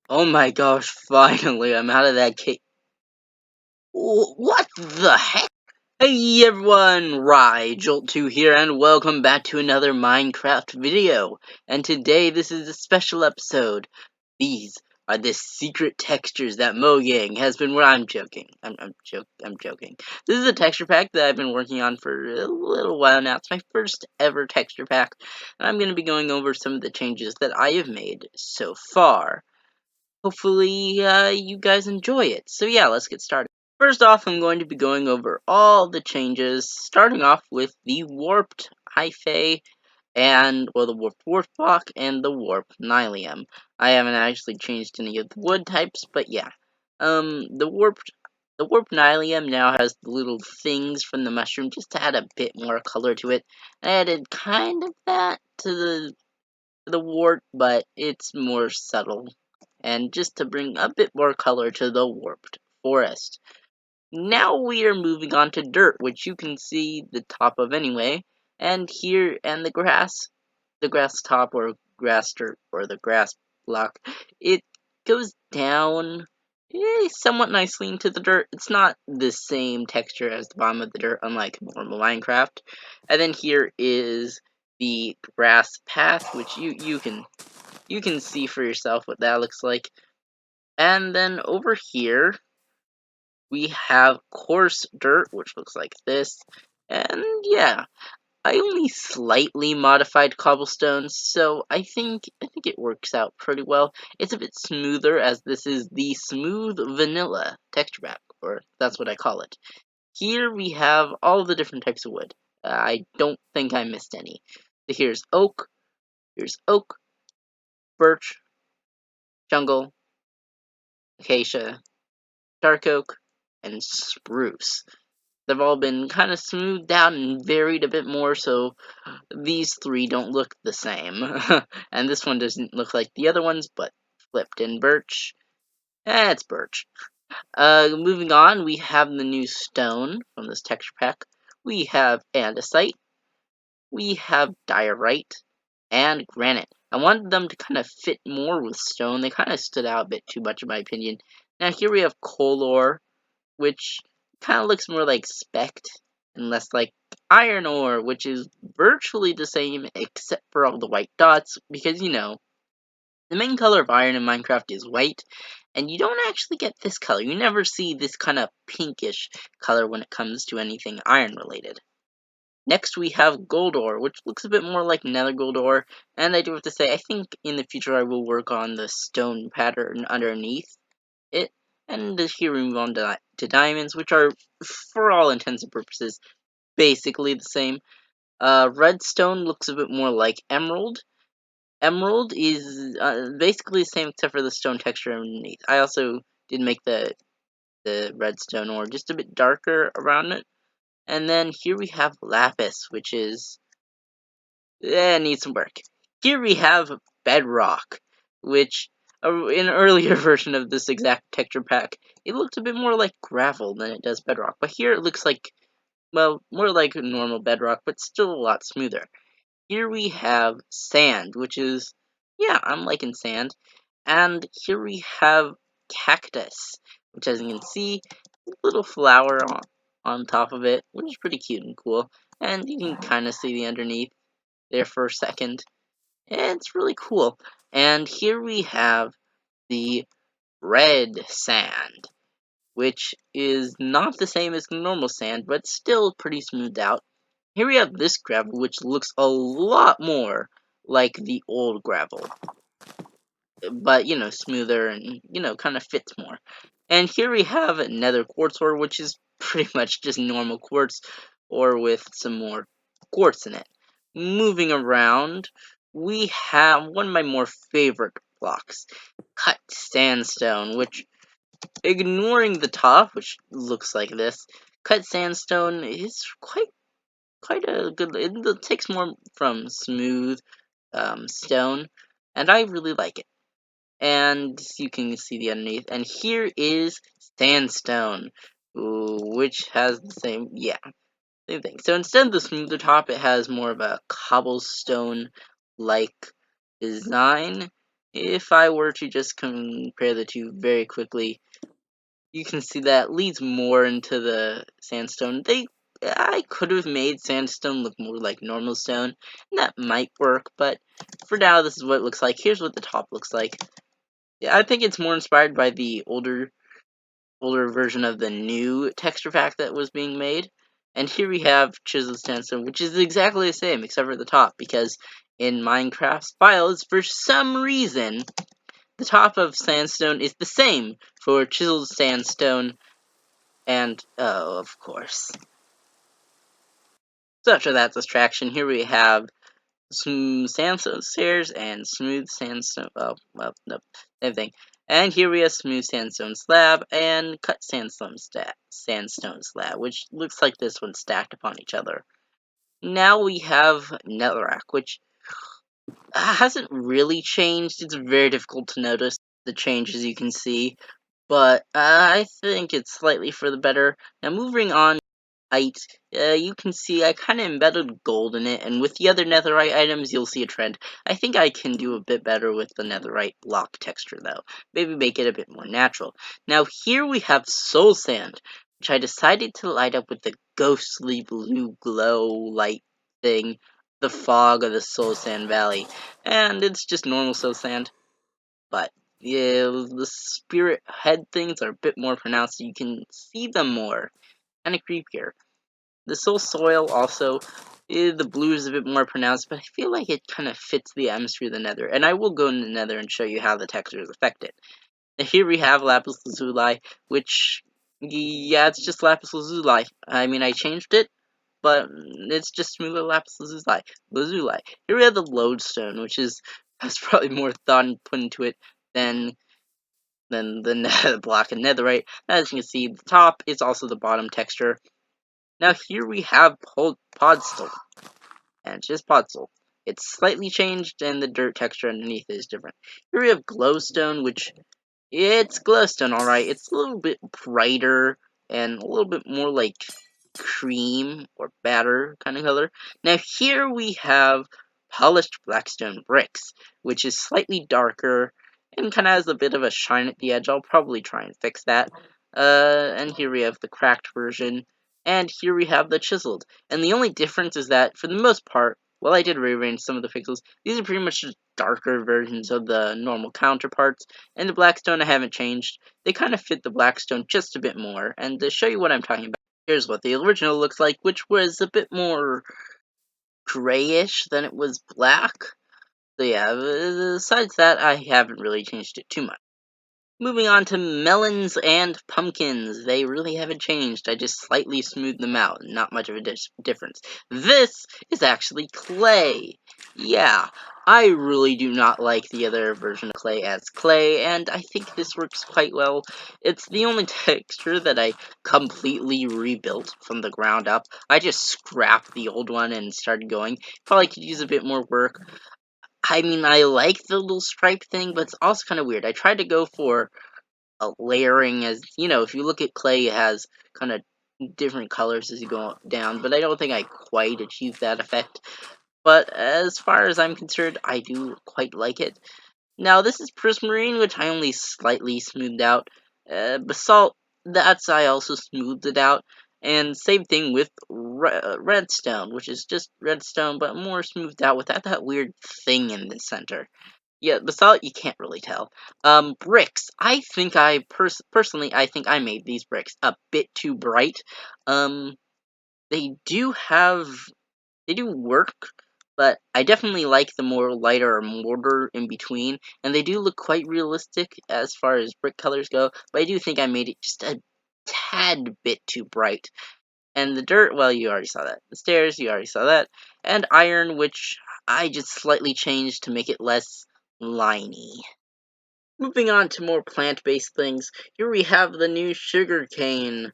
Oh my gosh, finally, I'm out of that cave. What the heck? Hey everyone, Jolt2 here, and welcome back to another Minecraft video. And today, this is a special episode. These are the secret textures that Mojang has been. I'm joking. I'm joking. This is a texture pack that I've been working on for a little while now. It's my first ever texture pack, and I'm going to be going over some of the changes that I have made so far. Hopefully, you guys enjoy it. So yeah, let's get started. First off, I'm going to be going over all the changes, starting off with the warped hyphae and, well, the warped warp block and the warped Nilium. I haven't actually changed any of the wood types, but yeah. The warped Nilium now has the little things from the mushroom just to add a bit more color to it. I added kind of that to the warp, but it's more subtle. And just to bring a bit more color to the warped forest. Now we are moving on to dirt, which you can see the top of anyway. And here, and the grass top or grass dirt or the grass block, it goes down somewhat nicely into the dirt. It's not the same texture as the bottom of the dirt, unlike normal Minecraft. And then here is the grass path, which you can see for yourself what that looks like. And then over here, we have coarse dirt, which looks like this. And yeah, I only slightly modified cobblestone, so I think it works out pretty well. It's a bit smoother, as this is the smooth vanilla texture pack, or that's what I call it. Here we have all the different types of wood. I don't think I missed any. Here's oak, birch, jungle, acacia, dark oak, and spruce. They've all been kind of smoothed out and varied a bit more, so these three don't look the same. And this one doesn't look like the other ones, but flipped in birch. It's birch. Moving on, we have the new stone from this texture pack. We have andesite. We have diorite and granite. I wanted them to kind of fit more with stone. They kind of stood out a bit too much in my opinion. Now here we have coal ore, which kind of looks more like specked and less like iron ore, which is virtually the same except for all the white dots, because the main color of iron in Minecraft is white, and you don't actually get this color. You never see this kind of pinkish color when it comes to anything iron related. Next we have gold ore, which looks a bit more like nether gold ore, and I do have to say, I think in the future I will work on the stone pattern underneath it. And here we move on to diamonds, which are, for all intents and purposes, basically the same. Redstone looks a bit more like emerald. Emerald is basically the same except for the stone texture underneath. I also did make the redstone ore just a bit darker around it. And then here we have lapis, which is needs some work. Here we have bedrock, which in an earlier version of this exact texture pack, it looked a bit more like gravel than it does bedrock. But here it looks like, well, more like normal bedrock, but still a lot smoother. Here we have sand, which is, yeah, I'm liking sand. And here we have cactus, which, as you can see, a little flower on top of it, which is pretty cute and cool. And you can kind of see the underneath there for a second. It's really cool. And here we have the red sand, which is not the same as normal sand, but still pretty smoothed out. Here we have this gravel, which looks a lot more like the old gravel, but smoother and kind of fits more. And here we have Nether Quartzor, which is pretty much just normal quartz, or with some more quartz in it. Moving around, we have one of my more favorite blocks, cut sandstone, which, ignoring the top, which looks like this, cut sandstone is quite a good. It takes more from smooth stone, and I really like it. And you can see the underneath. And here is sandstone, which has the same, yeah, same thing. So instead of the smoother top, it has more of a cobblestone-like design. if I were to just compare the two very quickly, you can see that leads more into the sandstone. I could have made sandstone look more like normal stone, and that might work, but for now, this is what it looks like. Here's what the top looks like. Yeah, I think it's more inspired by the older version of the new texture pack that was being made. And here we have Chisel Sandstone, which is exactly the same except for the top, because in Minecraft's files, for some reason, the top of sandstone is the same for Chiseled Sandstone and, oh, of course. So after that distraction, here we have smooth sandstone stairs and smooth sandstone. Oh, well, nope, same thing. And here we have smooth sandstone slab and cut sandstone slab, which looks like this one stacked upon each other. Now we have Netherrack, which hasn't really changed. It's very difficult to notice the changes you can see, but I think it's slightly for the better. Now moving on. You can see I kind of embedded gold in it, and with the other netherite items, you'll see a trend. I think I can do a bit better with the netherite block texture, though. Maybe make it a bit more natural. Now, here we have soul sand, which I decided to light up with the ghostly blue glow light thing, the fog of the soul sand valley. And it's just normal soul sand, but yeah, the spirit head things are a bit more pronounced, so you can see them more. Kind of creepier. The soul soil also, the blue is a bit more pronounced, but I feel like it kind of fits the atmosphere of the nether. And I will go in the nether and show you how the textures affect it. Now here we have Lapis Lazuli, which, yeah, it's just Lapis Lazuli. I mean, I changed it, but it's just smoother Lapis Lazuli. Here we have the Lodestone, which has probably more thought put into it than the block and netherite. As you can see, the top is also the bottom texture. Now here we have Podstone, and it's just Podstone. It's slightly changed, and the dirt texture underneath is different. Here we have Glowstone, which it's Glowstone, alright. It's a little bit brighter and a little bit more like cream or batter kind of color. Now here we have Polished Blackstone Bricks, which is slightly darker and kind of has a bit of a shine at the edge. I'll probably try and fix that. And here we have the cracked version. And here we have the chiseled. And the only difference is that, for the most part, while I did rearrange some of the pixels, these are pretty much just darker versions of the normal counterparts. And the Blackstone I haven't changed. They kind of fit the Blackstone just a bit more. And to show you what I'm talking about, here's what the original looks like, which was a bit more grayish than it was black. So yeah, besides that, I haven't really changed it too much. Moving on to Melons and Pumpkins. They really haven't changed. I just slightly smoothed them out. Not much of a difference. This is actually clay. Yeah, I really do not like the other version of clay as clay, and I think this works quite well. It's the only texture that I completely rebuilt from the ground up. I just scrapped the old one and started going. Probably could use a bit more work. I mean, I like the little stripe thing, but it's also kind of weird. I tried to go for a layering, as you know, if you look at clay, it has kind of different colors as you go down, but I don't think I quite achieved that effect. But as far as I'm concerned, I do quite like it. Now, this is Prismarine, which I only slightly smoothed out. Basalt, I also smoothed it out. And same thing with Redstone, which is just Redstone, but more smoothed out without that weird thing in the center. Yeah, basalt, you can't really tell. Bricks. I think personally, I think I made these bricks a bit too bright. Um, they do have, they do work, but I definitely like the more lighter mortar in between, and they do look quite realistic as far as brick colors go, but I do think I made it just a tad bit too bright. And the dirt, well, you already saw that. The stairs, you already saw that. And iron, which I just slightly changed to make it less liney. Moving on to more plant-based things, here we have the new sugarcane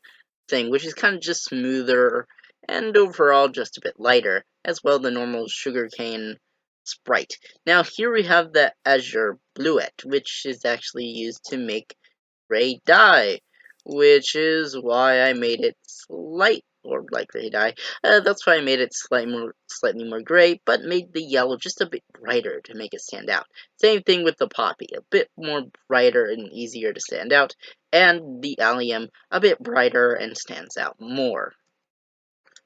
thing, which is kind of just smoother and overall just a bit lighter, as well the normal sugarcane sprite. Now here we have the Azure Bluet, which is actually used to make gray dye, which is why I made it or light gray dye. That's why I made it slightly more gray, but made the yellow just a bit brighter to make it stand out. Same thing with the poppy, a bit more brighter and easier to stand out, and the allium a bit brighter and stands out more.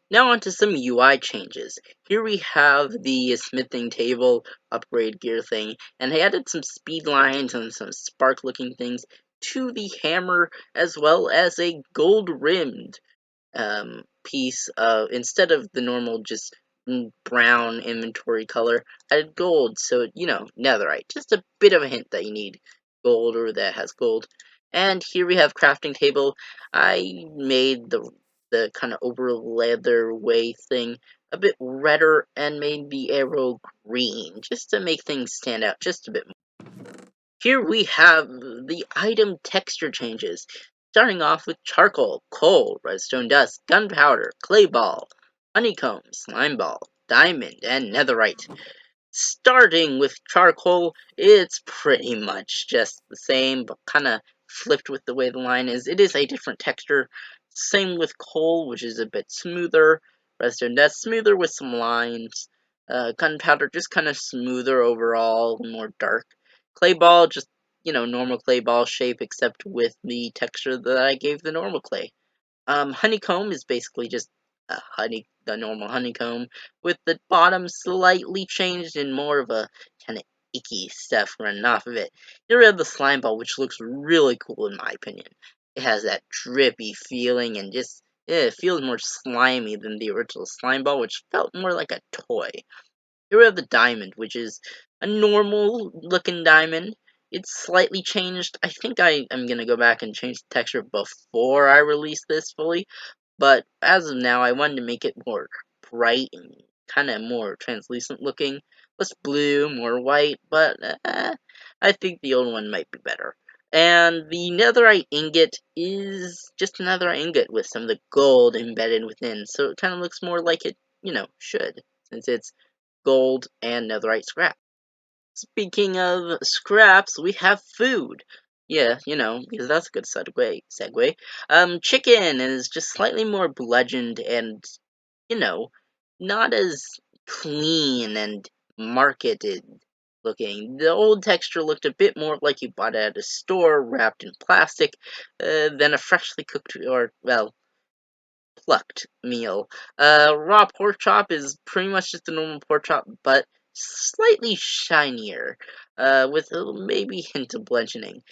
Now onto some UI changes. Here we have the smithing table upgrade gear thing, and I added some speed lines and some spark looking things to the hammer, as well as a gold rimmed piece of, instead of the normal just brown inventory color, I did gold, so netherite, just a bit of a hint that you need gold or that has gold. And here we have crafting table. I made the kind of over leather way thing a bit redder and made the arrow green just to make things stand out just a bit more. Here we have the item texture changes, starting off with charcoal, coal, redstone dust, gunpowder, clay ball, honeycomb, slime ball, diamond, and netherite. Starting with charcoal, it's pretty much just the same, but kind of flipped with the way the line is. It is a different texture. Same with coal, which is a bit smoother. Redstone dust, smoother with some lines. Gunpowder, just kind of smoother overall, more dark. Clay ball, just, normal clay ball shape, except with the texture that I gave the normal clay. Honeycomb is basically just the normal honeycomb, with the bottom slightly changed in more of a kind of icky stuff running off of it. Here we have the slime ball, which looks really cool in my opinion. It has that drippy feeling and just, it feels more slimy than the original slime ball, which felt more like a toy. Here we have the diamond, which is a normal looking diamond. It's slightly changed. I think I am going to go back and change the texture before I release this fully. But as of now, I wanted to make it more bright and kind of more translucent looking. Less blue, more white, but I think the old one might be better. And the netherite ingot is just another ingot with some of the gold embedded within. So it kind of looks more like it, should, since it's gold, and netherite scrap. Speaking of scraps, we have food. Yeah, because that's a good segue. Chicken is just slightly more bludgeoned and, you know, not as clean and marketed looking. The old texture looked a bit more like you bought it at a store, wrapped in plastic, than a freshly cooked, or, well, plucked meal. Raw pork chop is pretty much just a normal pork chop, but slightly shinier, with a maybe hint of bludgeoning.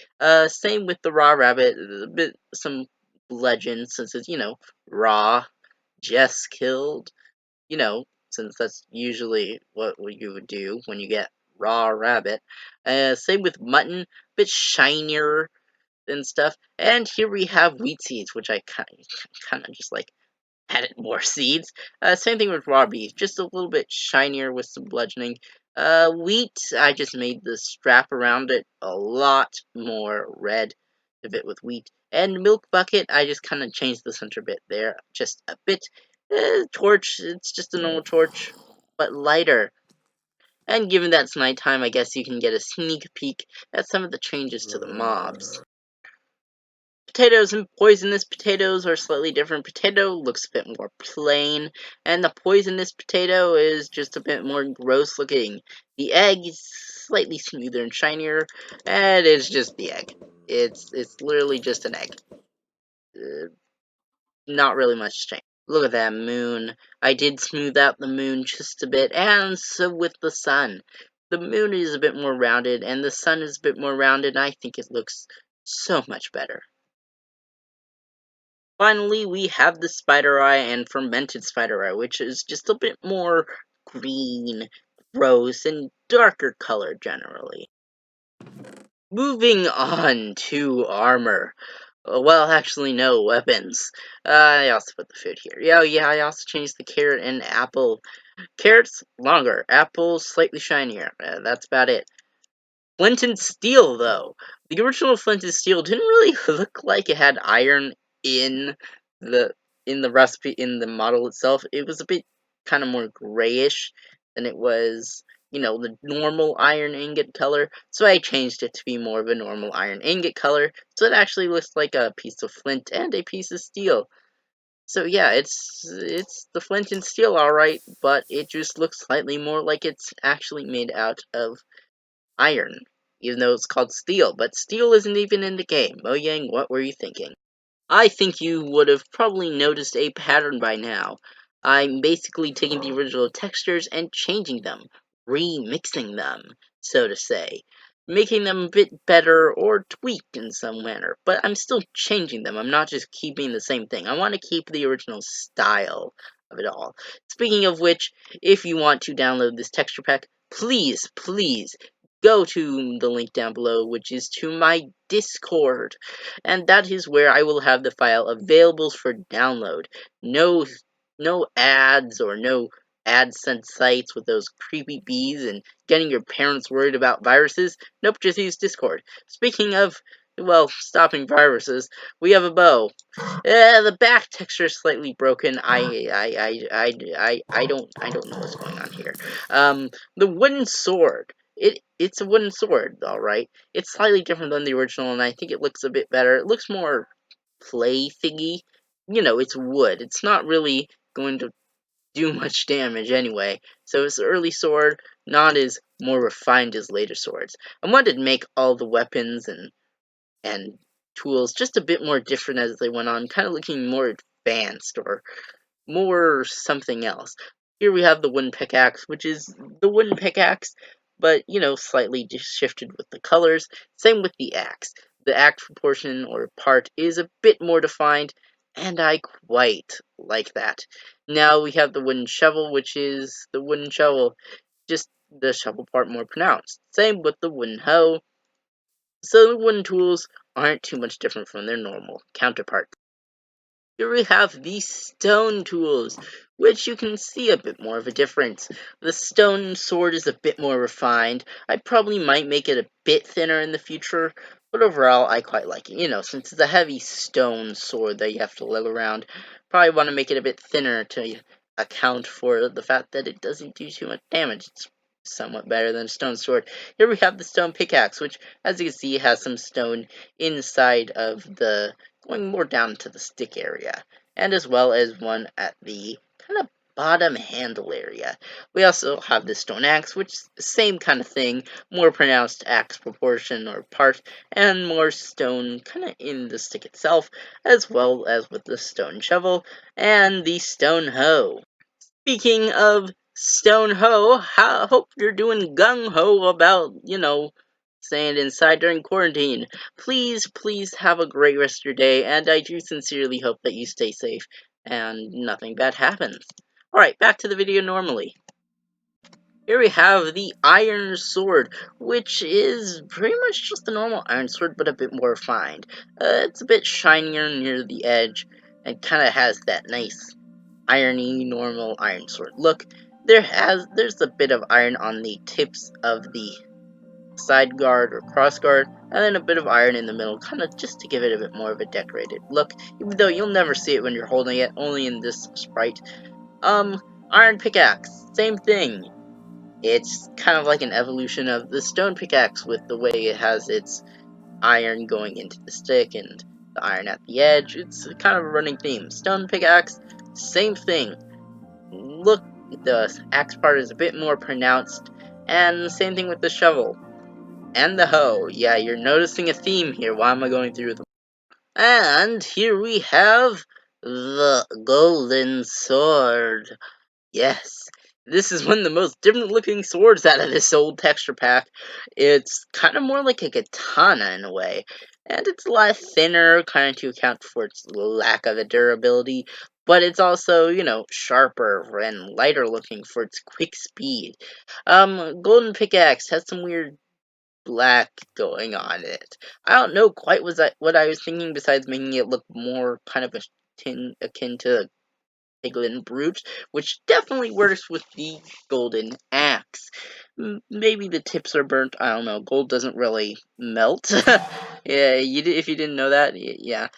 Same with the raw rabbit, a bit some bludgeon since it's raw, just killed. Since that's usually what you would do when you get raw rabbit. Same with mutton, bit shinier and stuff. And here we have wheat seeds, which I kind of just like added more seeds. Same thing with raw beef, just a little bit shinier with some bludgeoning. Wheat, I just made the strap around it a lot more red to fit with wheat. And milk bucket, I just kind of changed the center bit there just a bit. Torch, it's just a normal torch, but lighter. And given that it's nighttime, I guess you can get a sneak peek at some of the changes to the mobs. Potatoes and poisonous potatoes are slightly different. Potato looks a bit more plain, and the poisonous potato is just a bit more gross looking. The egg is slightly smoother and shinier, and it's just the egg. It's literally just an egg. Uh, Not really much change. Look at that moon. I did smooth out the moon just a bit, and so with the sun. The moon is a bit more rounded, and the sun is a bit more rounded, and I think it looks so much better. Finally, we have the spider eye and fermented spider eye, which is just a bit more green, gross, and darker color generally. Moving on to armor. Well, actually, no, weapons. I also put the food here. Yeah, I also changed the carrot and apple. Carrots, longer. Apples, slightly shinier. That's about it. Flint and Steel, though. The original Flint and Steel didn't really look like it had iron in the recipe, in the model itself. It was a bit kind of more grayish than it was, the normal iron ingot color. So I changed it to be more of a normal iron ingot color. So it actually looks like a piece of flint and a piece of steel. So yeah, it's the Flint and Steel, alright, but it just looks slightly more like it's actually made out of iron, even though it's called steel. But steel isn't even in the game. Mojang, what were you thinking? I think you would have probably noticed a pattern by now. I'm basically taking the original textures and changing them, remixing them, so to say, making them a bit better or tweaked in some manner, but I'm still changing them. I'm not just keeping the same thing. I want to keep the original style of it all. Speaking of which, if you want to download this texture pack, please go to the link down below, which is to my Discord, and that is where I will have the file available for download. No, no ads or no AdSense sites with those creepy bees and getting your parents worried about viruses. Nope, just use Discord. Speaking of, well, stopping viruses, we have a bow. The back texture is slightly broken. I don't know what's going on here. The wooden sword. It's a wooden sword, all right. It's slightly different than the original, and I think it looks a bit better. It looks more play thingy. You know, it's wood. It's not really going to do much damage anyway. So it's an early sword, not as more refined as later swords. I wanted to make all the weapons and tools just a bit more different as they went on, kind of looking more advanced or more something else. Here we have the wooden pickaxe, which is the wooden pickaxe, but you know, slightly just shifted with the colors. Same with the axe. The axe proportion or part is a bit more defined, and I quite like that. Now we have the wooden shovel, which is the wooden shovel, just the shovel part more pronounced. Same with the wooden hoe. So the wooden tools aren't too much different from their normal counterparts. Here we have the stone tools, which you can see a bit more of a difference. The stone sword is a bit more refined. I probably might make it a bit thinner in the future, but overall I quite like it. You know, since it's a heavy stone sword that you have to lug around, probably want to make it a bit thinner to account for the fact that it doesn't do too much damage. It's somewhat better than a stone sword. Here we have the stone pickaxe, which, as you can see, has some stone inside of the going more down to the stick area, and as well as one at the kind of bottom handle area. We also have the stone axe, which is the same kind of thing, more pronounced axe proportion or part, and more stone kind of in the stick itself, as well as with the stone shovel and the stone hoe. Speaking of stone ho, hope you're doing gung ho about, you know, staying inside during quarantine. Please have a great rest of your day, and I do sincerely hope that you stay safe and nothing bad happens. Alright, back to the video normally. Here we have the Iron Sword, which is pretty much just the normal Iron Sword, but a bit more refined. It's a bit shinier near the edge, and kind of has that nice irony normal iron sword look. There's a bit of iron on the tips of the side guard or cross guard, and then a bit of iron in the middle, kind of just to give it a bit more of a decorated look, even though you'll never see it when you're holding it, only in this sprite. Iron pickaxe, same thing. It's kind of like an evolution of the stone pickaxe with the way it has its iron going into the stick and the iron at the edge. It's kind of a running theme. Stone pickaxe, same thing. Look, the axe part is a bit more pronounced, and the same thing with the shovel. And the hoe. Yeah, you're noticing a theme here. Why am I going through them? And here we have the golden sword. Yes, this is one of the most different looking swords out of this old texture pack. It's kind of more like a katana in a way, and it's a lot thinner, kind of to account for its lack of a durability, but it's also, you know, sharper and lighter looking for its quick speed. Golden Pickaxe has some weird black going on it. I don't know quite what I was thinking besides making it look more kind of akin to Piglin Brute, which definitely works with the golden axe. Maybe the tips are burnt. I don't know. Gold doesn't really melt. Yeah, if you didn't know that, yeah.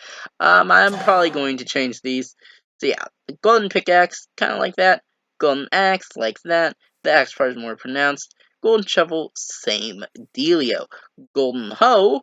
I'm probably going to change these. So yeah, the golden pickaxe, kind of like that. Golden axe, like that. The axe part is more pronounced. Golden shovel, same dealio. Golden hoe,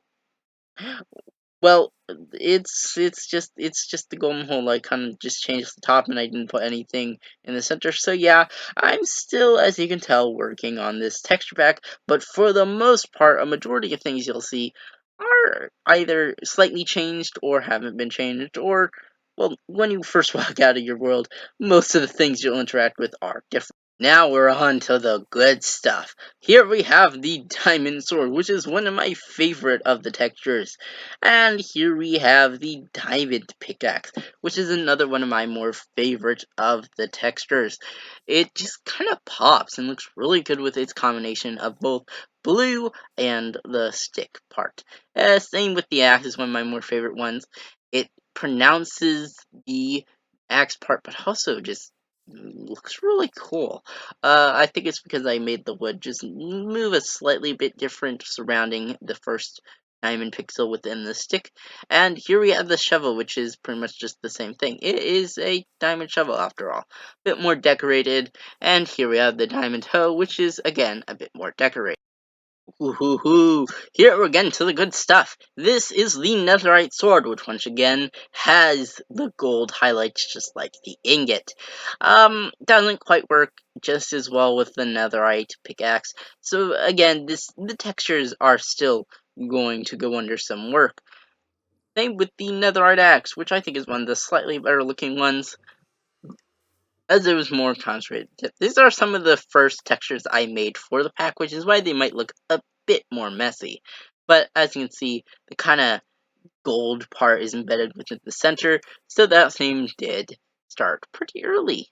Well, it's just the golden hole. I kind of just changed the top, and I didn't put anything in the center. So yeah, I'm still, as you can tell, working on this texture pack. But for the most part, a majority of things you'll see are either slightly changed or haven't been changed, or well, when you first walk out of your world, most of the things you'll interact with are different. Now we're on to the good stuff. Here we have the Diamond Sword, which is one of my favorite of the textures. And here we have the Diamond Pickaxe, which is another one of my more favorite of the textures. It just kind of pops and looks really good with its combination of both blue and the stick part. Same with the axe is one of my more favorite ones. It pronounces the axe part, but also just looks really cool. I think it's because I made the wood just move a slightly bit different surrounding the first diamond pixel within the stick. And here we have the shovel, which is pretty much just the same thing. It is a diamond shovel after all, a bit more decorated. And here we have the diamond hoe, which is again a bit more decorated. Woohoo! Here we're getting to the good stuff. This is the Netherite Sword, which once again has the gold highlights just like the ingot. Doesn't quite work just as well with the Netherite pickaxe. So again, the textures are still going to go under some work. Same with the Netherite axe, which I think is one of the slightly better looking ones, as it was more concentrated. These are some of the first textures I made for the pack, which is why they might look a bit more messy. But as you can see, the kind of gold part is embedded within the center, so that theme did start pretty early.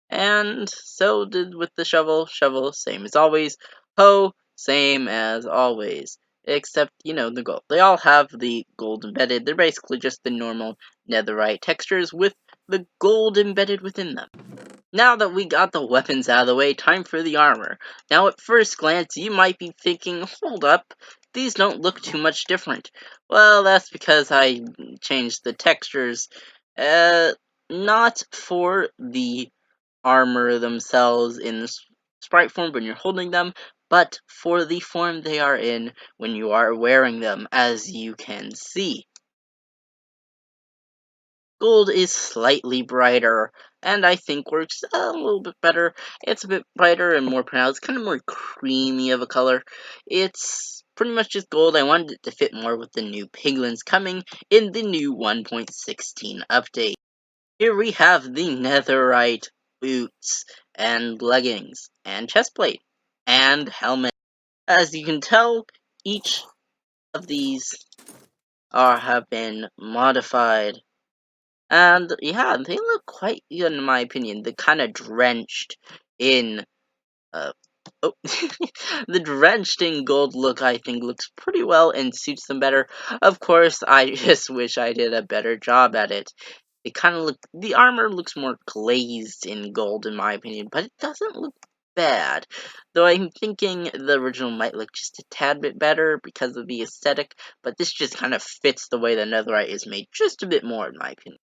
And so did with the shovel. Shovel, same as always. Hoe, same as always. Except, the gold. They all have the gold embedded. They're basically just the normal netherite textures with the gold embedded within them. Now that we got the weapons out of the way, time for the armor. Now at first glance, you might be thinking, hold up, these don't look too much different. Well, that's because I changed the textures. Not for the armor themselves in the sprite form when you're holding them, but for the form they are in when you are wearing them, as you can see. Gold is slightly brighter, and I think works a little bit better. It's a bit brighter and more pronounced, kind of more creamy of a color. It's pretty much just gold. I wanted it to fit more with the new piglins coming in the new 1.16 update. Here we have the netherite boots and leggings and chestplate and helmet. As you can tell, each of these have been modified. And yeah, they look quite good in my opinion. They're kind of drenched in uh oh the drenched in gold look I think looks pretty well and suits them better. Of course, I just wish I did a better job at it. It kind of the armor looks more glazed in gold in my opinion, but it doesn't look bad. Though I'm thinking the original might look just a tad bit better because of the aesthetic, but this just kind of fits the way the netherite is made just a bit more in my opinion.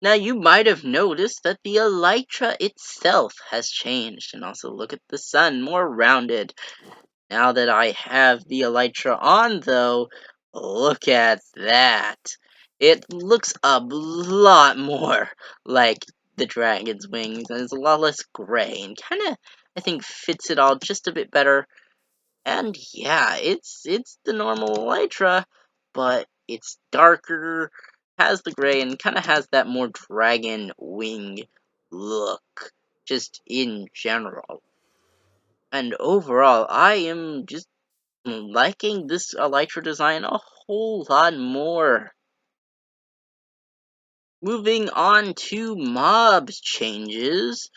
Now you might have noticed that the elytra itself has changed, and also look at the sun, more rounded. Now that I have the elytra on though, look at that. It looks a lot more like the dragon's wings, and it's a lot less gray, and kinda, I think, fits it all just a bit better. And yeah, it's the normal elytra, but it's darker, has the gray, and kind of has that more dragon wing look, just in general. And overall, I am just liking this elytra design a whole lot more. Moving on to mobs changes,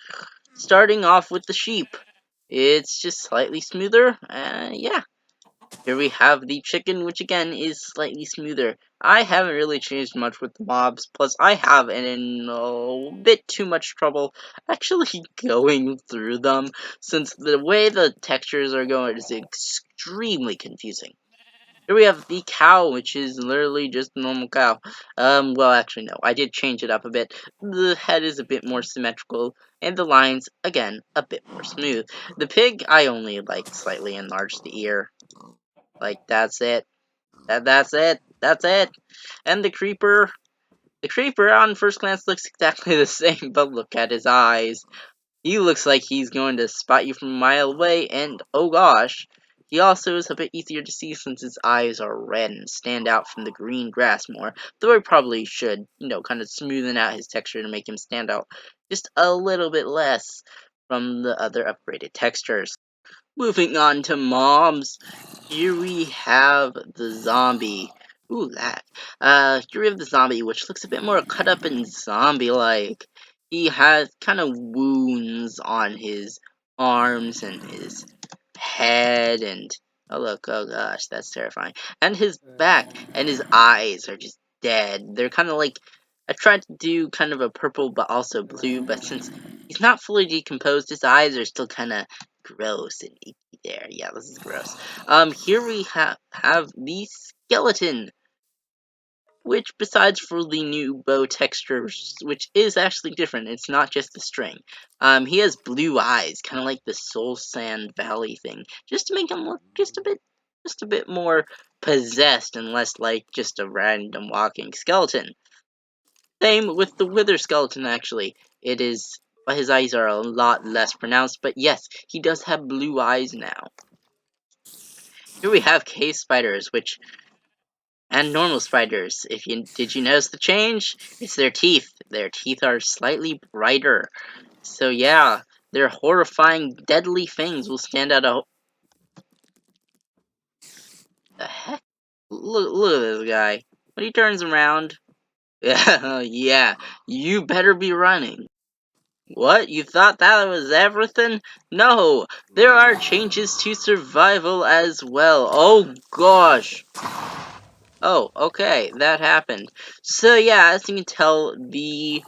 starting off with the sheep. It's just slightly smoother, yeah. Here we have the chicken, which again is slightly smoother. I haven't really changed much with the mobs, plus I have in a bit too much trouble actually going through them, since the way the textures are going is extremely confusing. Here we have the cow, which is literally just a normal cow. Well, actually, no. I did change it up a bit. The head is a bit more symmetrical, and the lines, again, a bit more smooth. The pig, I only, slightly enlarged the ear. That's it. That's it. that's it. And the creeper on first glance looks exactly the same, but look at his eyes. He looks like he's going to spot you from a mile away, and oh gosh, he also is a bit easier to see since his eyes are red and stand out from the green grass more, though I probably should, kind of smoothen out his texture to make him stand out just a little bit less from the other upgraded textures. Moving on to mobs, here we have the zombie. Ooh, that. Here we have the zombie, which looks a bit more cut up and zombie-like. He has kind of wounds on his arms and his head, and oh look, oh gosh, that's terrifying. And his back and his eyes are just dead. They're kind of like, I tried to do kind of a purple but also blue, but since he's not fully decomposed, his eyes are still kind of gross and icky there. Yeah, this is gross. Here we have the skeleton, which besides for the new bow textures, which is actually different, it's not just the string. He has blue eyes, kind of like the Soul Sand Valley thing, just to make him look just a bit more possessed and less like just a random walking skeleton. Same with the Wither skeleton, actually. It is, but his eyes are a lot less pronounced, but yes, he does have blue eyes now. Here we have cave spiders, and normal spiders. Did you notice the change? It's their teeth. Their teeth are slightly brighter. So yeah, their horrifying, deadly fangs will stand out the heck? Look at this guy. When he turns around, yeah, you better be running. What? You thought that was everything? No, there are changes to survival as well. Oh gosh. Oh, okay, that happened. So yeah, as you can tell, the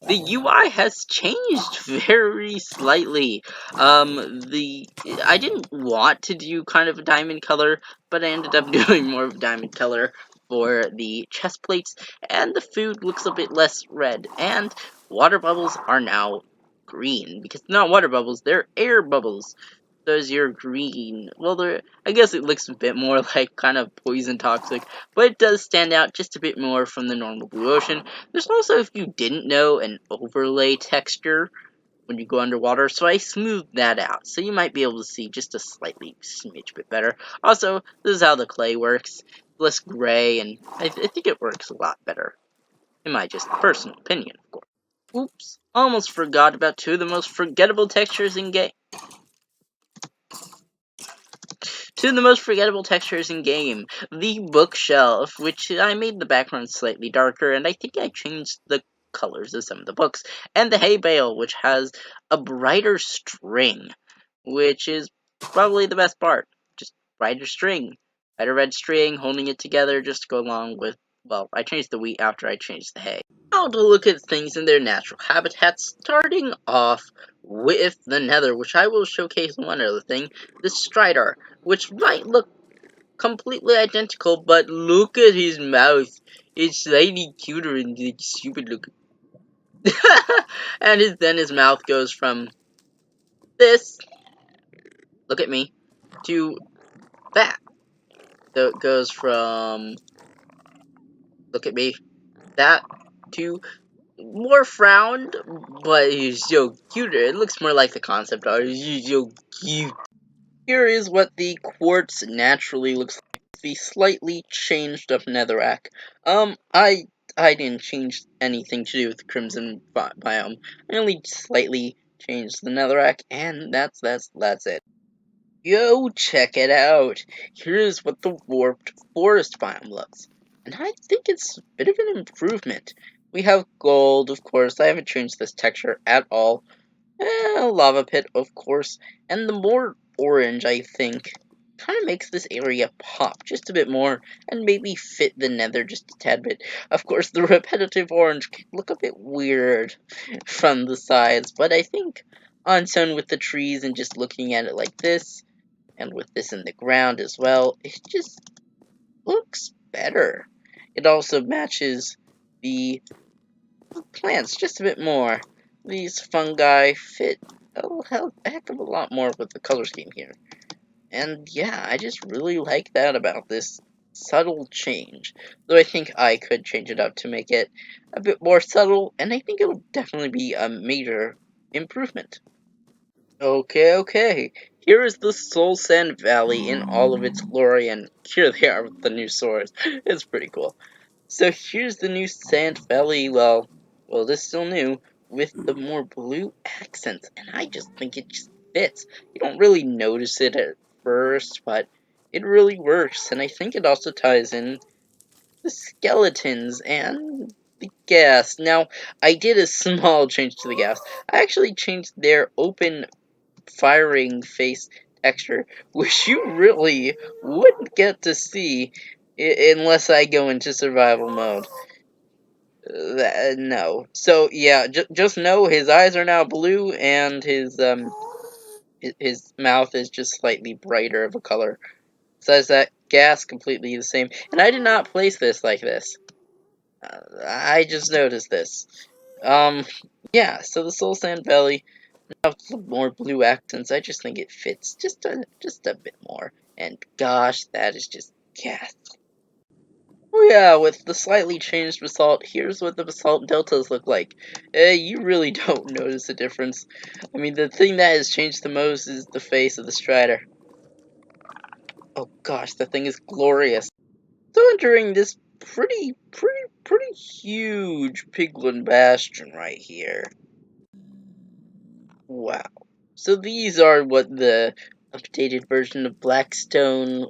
UI has changed very slightly. I didn't want to do kind of a diamond color, but I ended up doing more of a diamond color for the chest plates, and the food looks a bit less red, and water bubbles are now green, because they're not water bubbles, they're air bubbles. Those your green. Well, I guess it looks a bit more like kind of poison toxic, but it does stand out just a bit more from the normal blue ocean. There's also, if you didn't know, an overlay texture when you go underwater, so I smoothed that out, so you might be able to see just a slightly smidge bit better. Also, this is how the clay works. Less gray, and I think it works a lot better, in my just personal opinion, of course. Oops, almost forgot about two of the most forgettable textures in game. Two of the most forgettable textures in game. The bookshelf, which I made the background slightly darker, and I think I changed the colors of some of the books. And the hay bale, which has a brighter string, which is probably the best part. Just brighter string. Brighter red string, holding it together just to go along with, well, I changed the wheat after I changed the hay. Now to look at things in their natural habitats, starting off with the nether, which I will showcase one other thing, the stridor, which might look completely identical, but look at his mouth. It's slightly cuter and stupid looking. And then his mouth goes from this, look at me, to that. So it goes from, look at me, that to more frowned, but he's so cuter. It looks more like the concept art. He's so cute. Here is what the quartz naturally looks like. The slightly changed up netherrack. I didn't change anything to do with the crimson biome. I only slightly changed the netherrack, and that's it. Yo, check it out. Here's what the warped forest biome looks. And I think it's a bit of an improvement. We have gold, of course. I haven't changed this texture at all. Lava pit, of course. And the more orange, I think, kind of makes this area pop just a bit more and maybe fit the nether just a tad bit. Of course, the repetitive orange can look a bit weird from the sides, but I think on its own with the trees and just looking at it like this, and with this in the ground as well, it just looks better. It also matches the plants just a bit more. These fungi fit a heck of a lot more with the color scheme here. And yeah, I just really like that about this subtle change. Though I think I could change it up to make it a bit more subtle, and I think it'll definitely be a major improvement. Okay, okay. Here is the Soul Sand Valley in all of its glory, and here they are with the new swords. It's pretty cool. So here's the new Sand Valley. Well, this is still new with the more blue accents, and I just think it just fits. You don't really notice it at first, but it really works, and I think it also ties in the skeletons and the gas. Now, I did a small change to the gas. I actually changed their open firing face texture, which you really wouldn't get to see unless I go into survival mode. No. So yeah, just know his eyes are now blue, and his mouth is just slightly brighter of a color. Besides that, gas completely the same. And I did not place this like this. I just noticed this. Um, yeah. So the Soul Sand Valley now with the more blue accents, I just think it fits just a bit more. And gosh, that is just gas. Oh yeah, with the slightly changed basalt, here's what the basalt deltas look like. You really don't notice a difference. I mean, the thing that has changed the most is the face of the strider. Oh gosh, the thing is glorious. So entering this pretty huge piglin bastion right here. Wow. So these are what the updated version of Blackstone,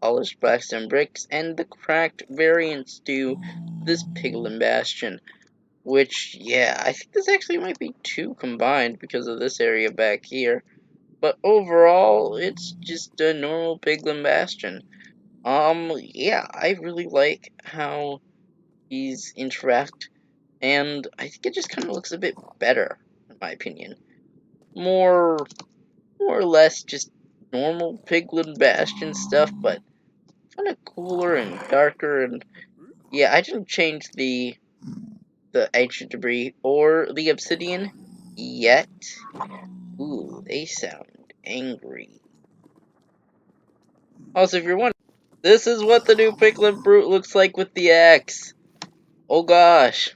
polished Blackstone bricks, and the cracked variants do this piglin bastion. Which, yeah, I think this actually might be two combined because of this area back here. But overall, it's just a normal piglin bastion. Yeah, I really like how these interact, and I think it just kind of looks a bit better, in my opinion. More, more or less just normal piglin bastion stuff, but kind of cooler and darker, and yeah, I didn't change the ancient debris or the obsidian yet. Ooh, they sound angry. Also, if you're wondering, this is what the new Piglin Brute looks like with the axe. Oh gosh.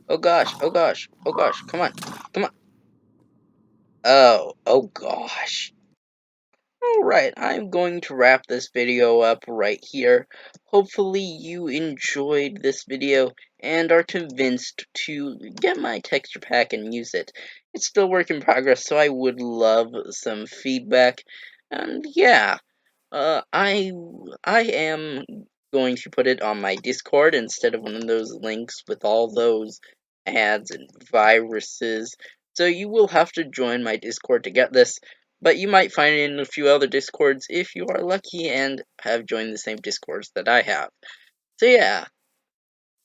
Oh gosh, oh gosh, oh gosh, come on, come on. Oh gosh. Alright, I'm going to wrap this video up right here. Hopefully you enjoyed this video and are convinced to get my texture pack and use it. It's still work in progress, so I would love some feedback. And yeah, I am going to put it on my Discord instead of one of those links with all those ads and viruses. So you will have to join my Discord to get this, but you might find it in a few other Discords if you are lucky and have joined the same Discords that I have. So yeah,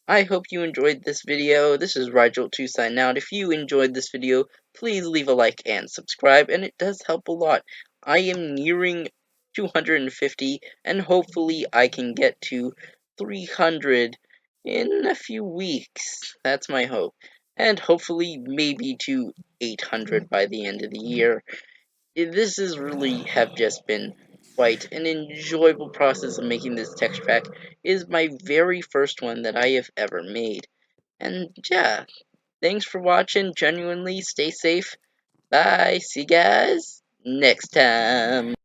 I hope you enjoyed this video. This is Rigel2 signing out. If you enjoyed this video, please leave a like and subscribe, and it does help a lot. I am nearing 250, and hopefully I can get to 300 in a few weeks. That's my hope. And hopefully maybe to 800 by the end of the year. This has really have just been quite an enjoyable process of making this texture pack. It is my very first one that I have ever made. And yeah, thanks for watching. Genuinely, stay safe. Bye. See you guys next time.